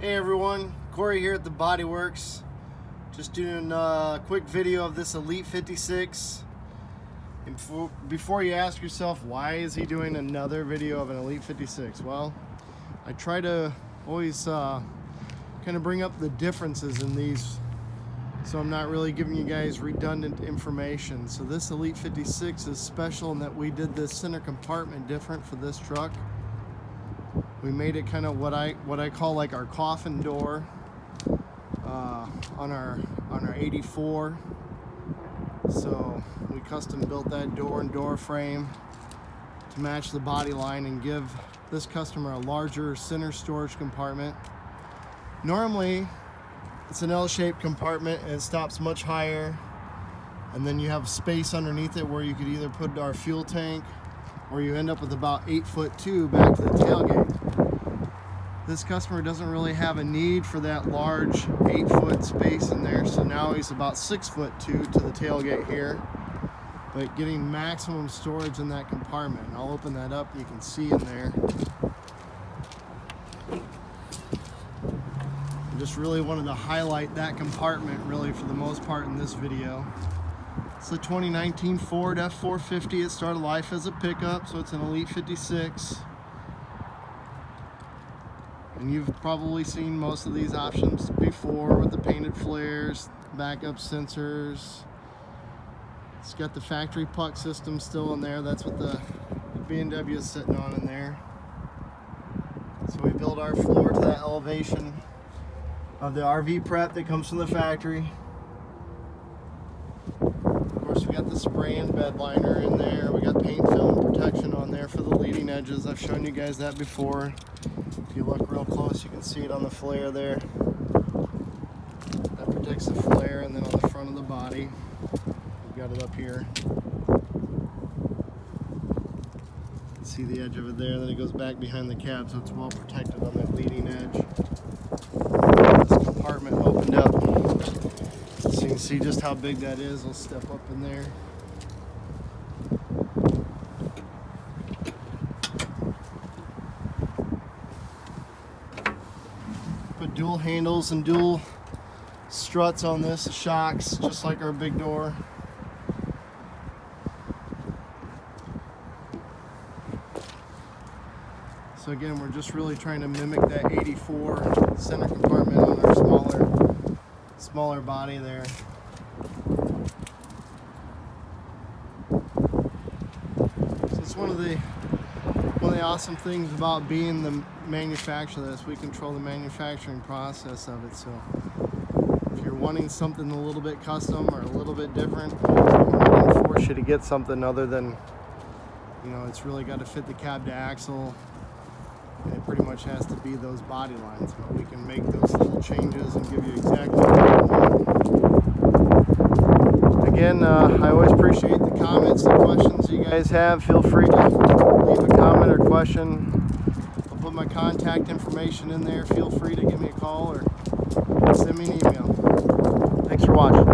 Hey everyone, Corey here at the Body Works. Just doing a quick video of this Elite 56. And before you ask yourself, why is he doing another video of an Elite 56? Well, I try to always kind of bring up the differences in these, so I'm not really giving you guys redundant information. So this Elite 56 is special in that we did this center compartment different for this truck. We made it kind of what I call like our coffin door on our 84. So we custom built that door and door frame to match the body line and give this customer a larger center storage compartment. Normally it's an L-shaped compartment and it stops much higher, and then you have space underneath it where you could either put our fuel tank, or you end up with about 8'2" back to the tailgate. This customer doesn't really have a need for that large 8-foot space in there, so now he's about 6'2" to the tailgate here, but getting maximum storage in that compartment. And I'll open that up, you can see in there. I just really wanted to highlight that compartment really for the most part in this video. It's a 2019 Ford F450. It started life as a pickup, so it's an Elite 56. And you've probably seen most of these options before with the painted flares, backup sensors. It's got the factory puck system still in there. That's what the BMW is sitting on in there. So we build our floor to that elevation of the RV prep that comes from the factory. We got the spray and bed liner in there. We got paint film protection on there for the leading edges. I've shown you guys that before. If you look real close, you can see it on the flare there. That protects the flare, and then on the front of the body, we've got it up here. See the edge of it there, then it goes back behind the cab, so it's well protected on that leading edge. This compartment opened up, so you can see just how big that is. I'll step up in there. Put dual handles and dual struts on this, shocks, just like our big door. So again, we're just really trying to mimic that 84 center compartment on our smaller body there. So it's one of the awesome things about being the manufacturer of this. We control the manufacturing process of it. So if you're wanting something a little bit custom or a little bit different, we're not going to force you to get something other than, you know, it's really got to fit the cab to axle. And it pretty much has to be those body lines, but we can make those little changes and give you exactly what you want. Again, I always appreciate the comments and questions you guys have. Feel free to leave a comment or question. I'll put my contact information in there. Feel free to give me a call or send me an email. Thanks for watching.